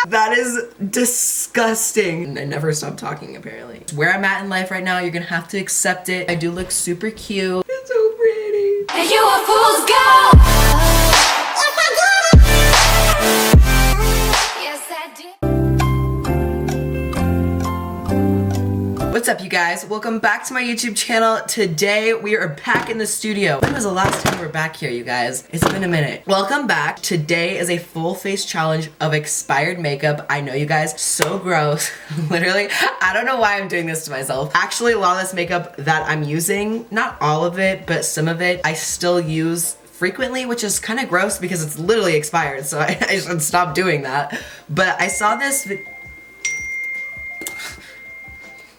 That is disgusting. And I never stop talking, apparently. Where I'm at in life right now, you're gonna have to accept it. I do look super cute. It's so pretty. And you a fool's gold. Yes, I did. What's up, you guys? Welcome back to my YouTube channel. Today we are back in the studio. When was the last time we were back here, you guys? It's been a minute. Welcome back. Today is a full face challenge of expired makeup. I know, you guys, so gross. Literally, I don't know why I'm doing this to myself. Actually, a lot of this makeup that I'm using, not all of it, but some of it, I still use frequently, which is kind of gross because it's literally expired, so I should stop doing that. But I saw this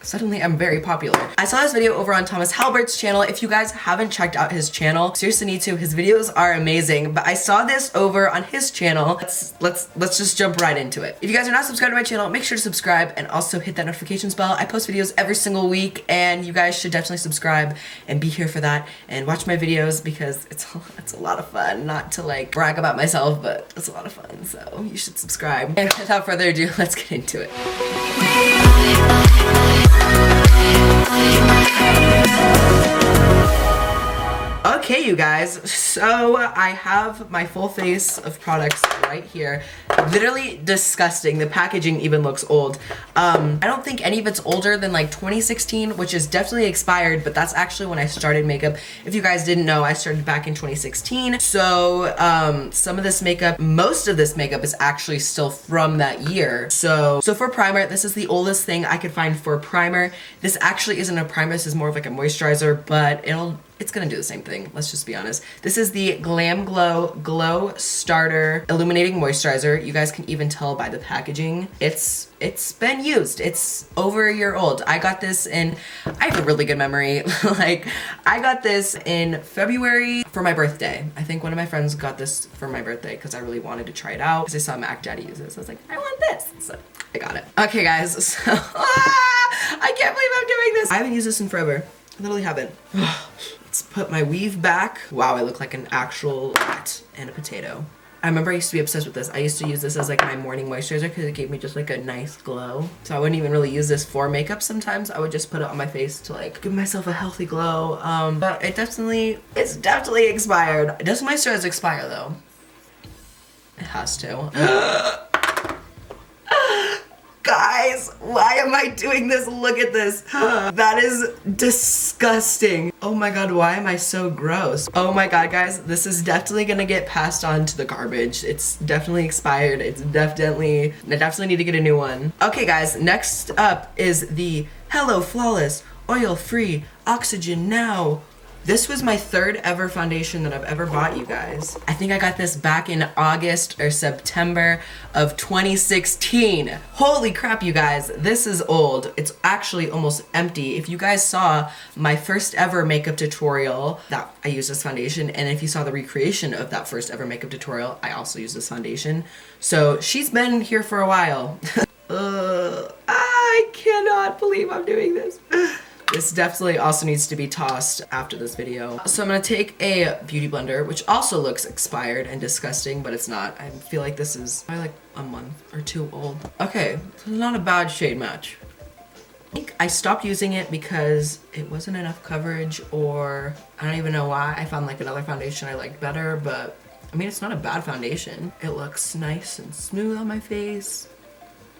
Suddenly I'm very popular. I saw this video over on Thomas Halbert's channel. If you guys haven't checked out his channel, seriously need to. His videos are amazing. But I saw this over on his channel. Let's just jump right into it. If you guys are not subscribed to my channel, make sure to subscribe and also hit that notifications bell. I post videos every single week and you guys should definitely subscribe and be here for that and watch my videos because it's a lot of fun. Not to like brag about myself, but it's a lot of fun. So you should subscribe. And without further ado, let's get into it. Okay, you guys, so I have my full face of products right here. Literally disgusting. The packaging even looks old. I don't think any of it's older than like 2016, which is definitely expired, but that's actually when I started makeup. If you guys didn't know, I started back in 2016. So some of this makeup, most of this makeup is actually still from that year. So for primer, this is the oldest thing I could find for primer. This actually isn't a primer, this is more of like a moisturizer, but it's gonna do the same thing, let's just be honest. This is the Glam Glow Starter Illuminating Moisturizer. You guys can even tell by the packaging. It's been used. It's over a year old. I got this in, I have a really good memory. Like, I got this in February for my birthday. I think one of my friends got this for my birthday because I really wanted to try it out because I saw Mac Daddy use it. So I was like, I want this. So I got it. Okay, guys, so I can't believe I'm doing this. I haven't used this in forever. I literally haven't. Let's put my weave back. Wow, I look like an actual rat and a potato. I remember I used to be obsessed with this. I used to use this as like my morning moisturizer because it gave me just like a nice glow. So I wouldn't even really use this for makeup sometimes. I would just put it on my face to like give myself a healthy glow. But it's definitely expired. Does moisturizer expire though? It has to. Guys, why am I doing this? Look at this. That is disgusting. Oh my god, why am I so gross? Oh my god, guys, this is definitely gonna get passed on to the garbage. It's definitely expired. I definitely need to get a new one. Okay, guys, next up is the Hello Flawless Oil-Free Oxygen Now. This was my third ever foundation that I've ever bought, you guys. I think I got this back in August or September of 2016. Holy crap, you guys. This is old. It's actually almost empty. If you guys saw my first ever makeup tutorial, that I used this foundation, and if you saw the recreation of that first ever makeup tutorial, I also used this foundation. So she's been here for a while. I cannot believe I'm doing this. This definitely also needs to be tossed after this video. So I'm gonna take a beauty blender, which also looks expired and disgusting, but it's not. I feel like this is probably like a month or two old. Okay, so not a bad shade match. I think I stopped using it because it wasn't enough coverage, or I don't even know why. I found like another foundation I liked better, but I mean, it's not a bad foundation. It looks nice and smooth on my face.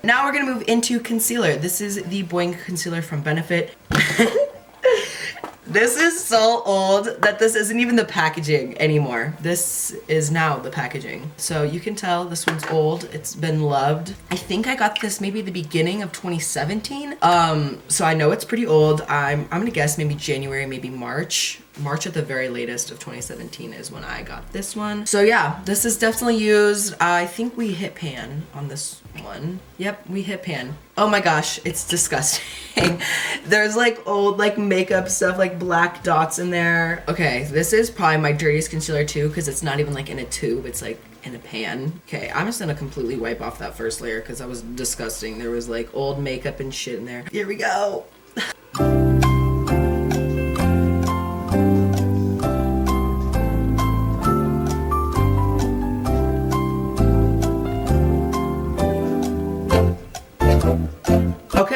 Now we're gonna move into concealer. This is the Boing Concealer from Benefit. This is so old that this isn't even the packaging anymore. This is now the packaging. So you can tell this one's old. It's been loved. I think I got this maybe the beginning of 2017. So I know it's pretty old. I'm gonna guess maybe January, maybe March. March at the very latest of 2017 is when I got this one. So yeah, this is definitely used. I think we hit pan on this one. Yep, we hit pan. Oh my gosh, it's disgusting. There's like old like makeup stuff, like black dots in there. Okay, this is probably my dirtiest concealer too because it's not even like in a tube, it's like in a pan. Okay, I'm just gonna completely wipe off that first layer because that was disgusting. There was like old makeup and shit in there. Here we go.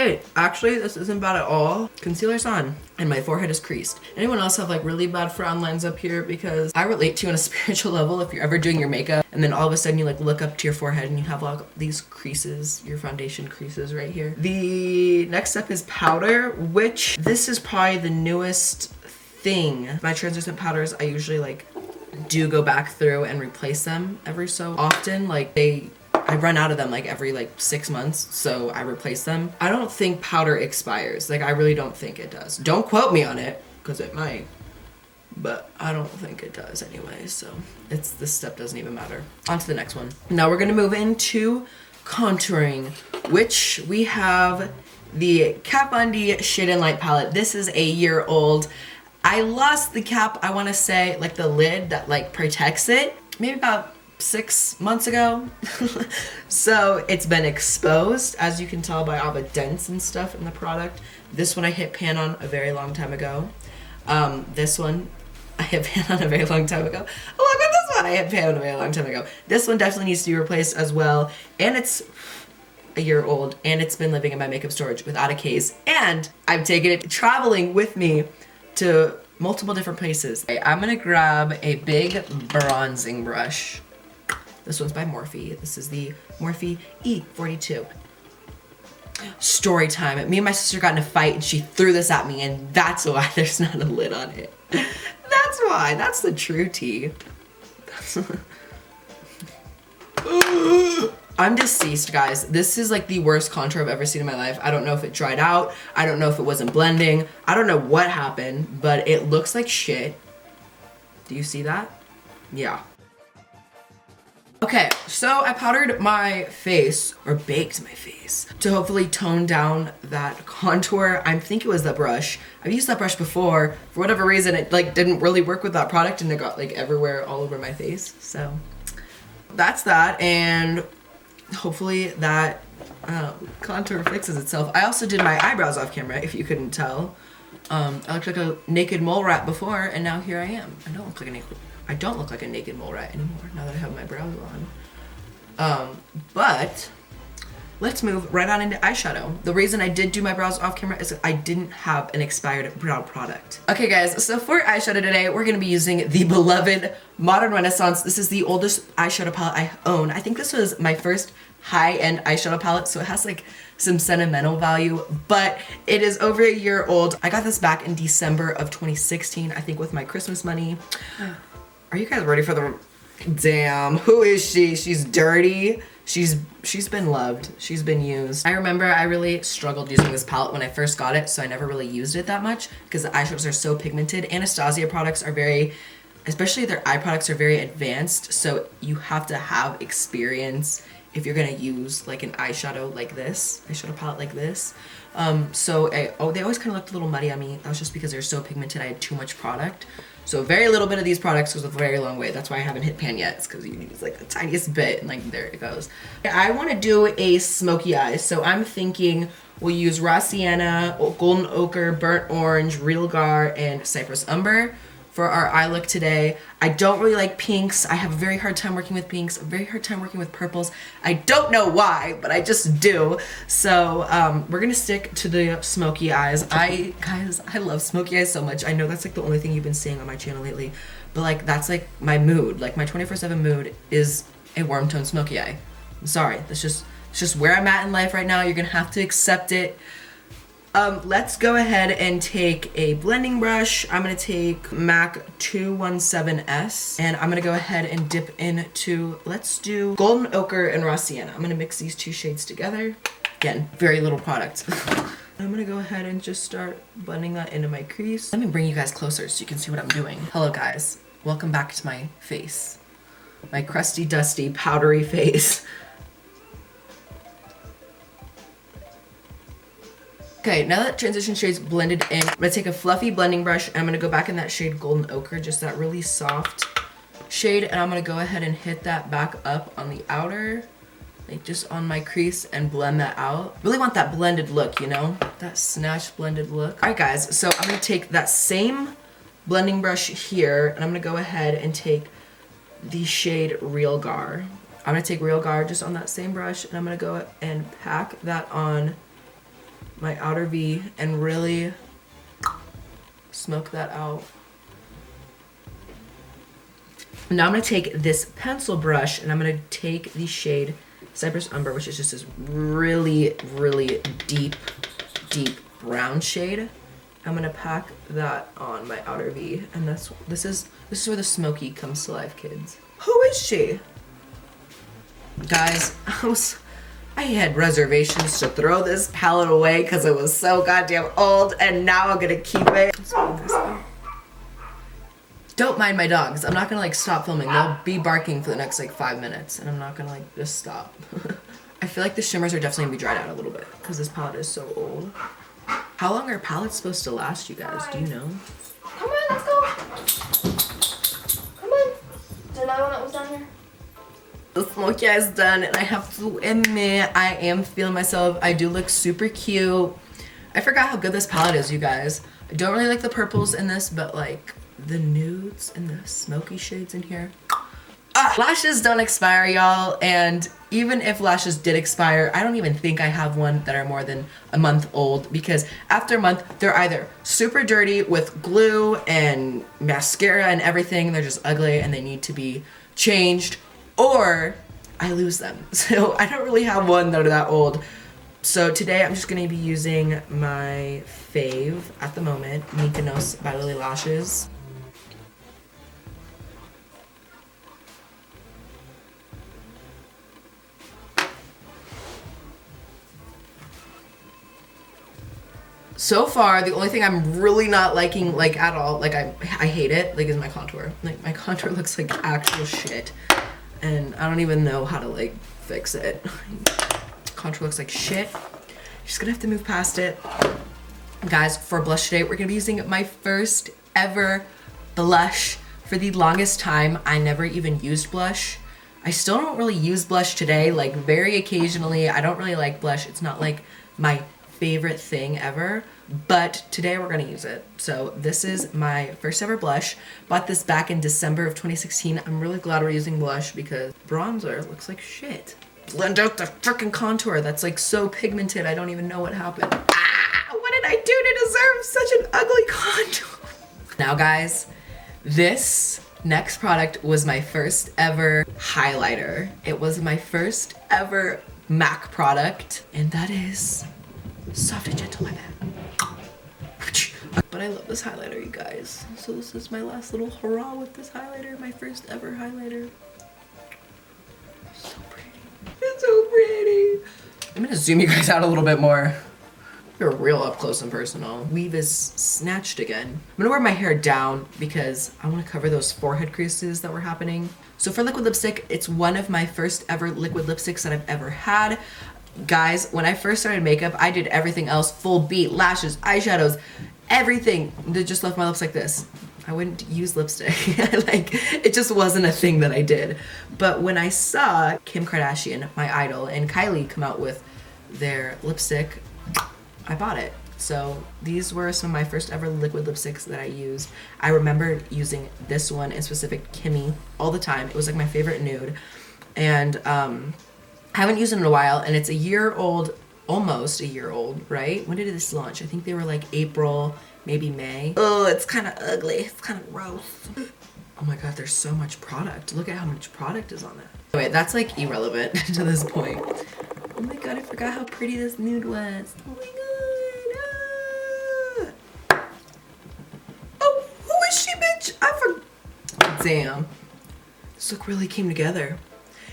Okay, actually this isn't bad at all. Concealer's on and my forehead is creased. Anyone else have like really bad frown lines up here? Because I relate to you on a spiritual level. If you're ever doing your makeup and then all of a sudden you like look up to your forehead and you have like these creases, your foundation creases right here. The next step is powder, which this is probably the newest thing. My translucent powders, I usually like do go back through and replace them every so often. Like I run out of them like every like 6 months, so I replace them. I don't think powder expires. Like I really don't think it does. Don't quote me on it, because it might. But I don't think it does anyway, so this step doesn't even matter. On to the next one. Now we're gonna move into contouring, which we have the Kat Von D Shade and Light palette. This is a year old. I lost the cap, I wanna say, like the lid that like protects it, maybe about 6 months ago. So it's been exposed, as you can tell by all the dents and stuff in the product. This one I hit pan on a very long time ago. This one I hit pan on a very long time ago. Oh, look at this one I hit pan on a very long time ago. This one definitely needs to be replaced as well. And it's a year old, and it's been living in my makeup storage without a case. And I've taken it traveling with me to multiple different places. Okay, I'm gonna grab a big bronzing brush. This one's by Morphe. This is the Morphe E42. Story time. Me and my sister got in a fight and she threw this at me, and that's why there's not a lid on it. That's why. That's the true tea. I'm deceased, guys. This is like the worst contour I've ever seen in my life. I don't know if it dried out. I don't know if it wasn't blending. I don't know what happened, but it looks like shit. Do you see that? Yeah. Okay, so I powdered my face, or baked my face, to hopefully tone down that contour. I think it was that brush. I've used that brush before. For whatever reason, it like didn't really work with that product, and it got like everywhere all over my face. So that's that, and hopefully that contour fixes itself. I also did my eyebrows off camera, if you couldn't tell. I looked like a naked mole rat before, and now here I am. I don't look like a naked mole rat anymore now that I have my brows on. But let's move right on into eyeshadow. The reason I did do my brows off camera is that I didn't have an expired brow product. Okay guys, so for eyeshadow today, we're gonna be using the beloved Modern Renaissance. This is the oldest eyeshadow palette I own. I think this was my first high-end eyeshadow palette, so it has like some sentimental value, but it is over a year old. I got this back in December of 2016, I think with my Christmas money. Are you guys ready for the, damn, who is she? She's dirty. She's been loved. She's been used. I remember I really struggled using this palette when I first got it, so I never really used it that much because the eyeshadows are so pigmented. Anastasia products are very, especially their eye products are very advanced, so you have to have experience if you're gonna use like an eyeshadow like this, eyeshadow palette like this. They always kind of looked a little muddy on me. That was just because they're so pigmented, I had too much product. So very little bit of these products goes a very long way. That's why I haven't hit pan yet. It's because you use like the tiniest bit, and like there it goes. I want to do a smoky eye, so I'm thinking we'll use raw sienna, golden ochre, burnt orange, real gar, and cypress umber for our eye look today. I don't really like pinks. I have a very hard time working with pinks, a very hard time working with purples. I don't know why, but I just do. So we're gonna stick to the smoky eyes. Guys, I love smoky eyes so much. I know that's like the only thing you've been seeing on my channel lately, but like that's like my mood. Like my 24/7 mood is a warm tone smoky eye. I'm sorry, it's just where I'm at in life right now. You're gonna have to accept it. Let's go ahead and take a blending brush. I'm gonna take MAC 217S, and I'm gonna go ahead and dip into, let's do golden ochre and raw sienna. I'm gonna mix these two shades together. Again, very little product. I'm gonna go ahead and just start blending that into my crease. Let me bring you guys closer so you can see what I'm doing. Hello guys, welcome back to my face. My crusty, dusty, powdery face. Okay, now that transition shade's blended in, I'm gonna take a fluffy blending brush and I'm gonna go back in that shade Golden Ochre, just that really soft shade, and I'm gonna go ahead and hit that back up on the outer, like just on my crease, and blend that out. Really want that blended look, you know? That snatched blended look. All right guys, so I'm gonna take that same blending brush here and I'm gonna go ahead and take the shade Real Gar. I'm gonna take Real Gar just on that same brush and I'm gonna go and pack that on my outer V and really smoke that out. Now I'm gonna take this pencil brush and I'm gonna take the shade Cypress Umber, which is just this really, really deep brown shade. I'm gonna pack that on my outer V, and this is where the smoky comes to life, kids. Who is she? Guys, I had reservations to throw this palette away because it was so goddamn old, and now I'm gonna keep it. Let's move this out. Don't mind my dogs. I'm not gonna like stop filming. They'll be barking for the next like 5 minutes, and I'm not gonna like just stop. I feel like the shimmers are definitely gonna be dried out a little bit because this palette is so old. How long are palettes supposed to last, you guys? Do you know? Come on, let's go. Come on. Is there another one that was down here? The smoky eye is done, and I have to admit, I am feeling myself. I do look super cute. I forgot how good this palette is, you guys. I don't really like the purples in this, but like the nudes and the smoky shades in here. Lashes don't expire, y'all, and even if lashes did expire, I don't even think I have one that are more than a month old, because after a month, they're either super dirty with glue and mascara and everything, they're just ugly and they need to be changed, or I lose them. So I don't really have one that are that old. So today I'm just gonna be using my fave at the moment, Mykonos by Lily Lashes. So far, the only thing I'm really not liking, like, at all, like, I hate it, like, is my contour. Like, my contour looks like actual shit, and I don't even know how to, like, fix it. Contour looks like shit. Just gonna have to move past it. Guys, for blush today, we're gonna be using my first ever blush. For the longest time, I never even used blush. I still don't really use blush today, like, very occasionally. I don't really like blush. It's not, like, my favorite thing ever, but today we're gonna use it. So this is my first ever blush. Bought this back in December of 2016. I'm really glad we're using blush because bronzer looks like shit. Blend out the freaking contour that's like so pigmented, I don't even know what happened. What did I do to deserve such an ugly contour? Now guys, this next product was my first ever highlighter. It was my first ever MAC product, and that is Soft and Gentle, my bad. But I love this highlighter, you guys. So this is my last little hurrah with this highlighter, my first ever highlighter. So pretty. It's so pretty. I'm gonna zoom you guys out a little bit more. You're real up close and personal. Weave is snatched again. I'm gonna wear my hair down because I wanna cover those forehead creases that were happening. So for liquid lipstick, it's one of my first ever liquid lipsticks that I've ever had. Guys, when I first started makeup, I did everything else, full beat, lashes, eyeshadows, everything that just left my lips like this. I wouldn't use lipstick. Like, it just wasn't a thing that I did. But when I saw Kim Kardashian, my idol, and Kylie come out with their lipstick, I bought it. So these were some of my first ever liquid lipsticks that I used. I remember using this one in specific, Kimmy, all the time. It was like my favorite nude. And I haven't used it in a while, and it's a year old, almost a year old, right? When did this launch? I think they were like April, maybe May. Oh, it's kind of ugly. It's kind of gross. Oh my god, there's so much product. Look at how much product is on that. Anyway, that's like irrelevant to this point. Oh my god, I forgot how pretty this nude was. Oh my god. Oh, who is she, bitch? I forgot. Damn. This look really came together.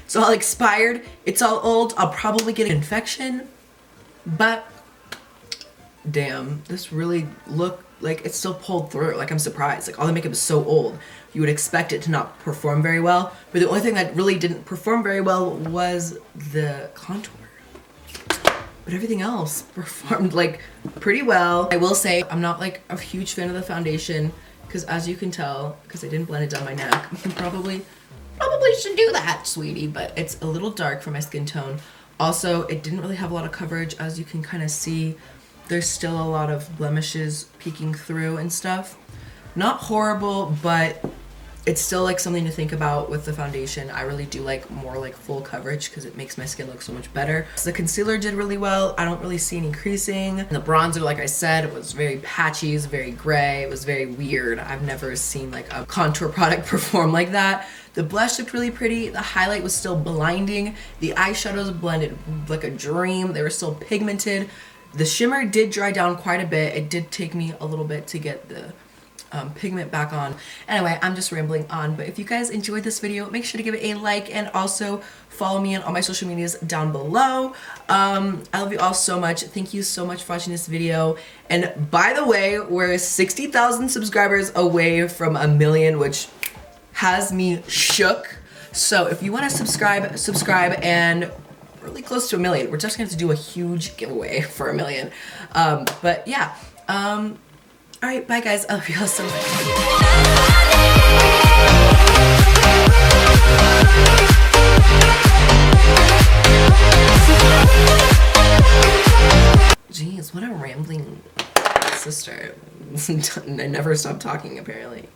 It's all expired, it's all old, I'll probably get an infection, but damn, this really looked like it still pulled through. Like, I'm surprised. Like, all the makeup is so old. You would expect it to not perform very well, but the only thing that really didn't perform very well was the contour. But everything else performed like pretty well. I will say I'm not like a huge fan of the foundation because, as you can tell, because I didn't blend it down my neck, probably should do that, sweetie, but it's a little dark for my skin tone. Also, it didn't really have a lot of coverage. As you can kind of see, there's still a lot of blemishes peeking through and stuff. Not horrible, but it's still like something to think about with the foundation. I really do like more like full coverage because it makes my skin look so much better. So the concealer did really well. I don't really see any creasing. And the bronzer, like I said, it was very patchy, it was very gray, it was very weird. I've never seen like a contour product perform like that. The blush looked really pretty. The highlight was still blinding. The eyeshadows blended like a dream. They were still pigmented. The shimmer did dry down quite a bit. It did take me a little bit to get the pigment back on. Anyway, I'm just rambling on, but if you guys enjoyed this video, make sure to give it a like and also follow me on all my social medias down below. I love you all so much. Thank you so much for watching this video. And by the way, we're 60,000 subscribers away from 1 million, which has me shook. So if you want to subscribe, and really close to 1 million. We're just going to do a huge giveaway for 1 million. But yeah, all right, bye guys. I love you all so much. Jeez, what a rambling sister. I never stop talking apparently.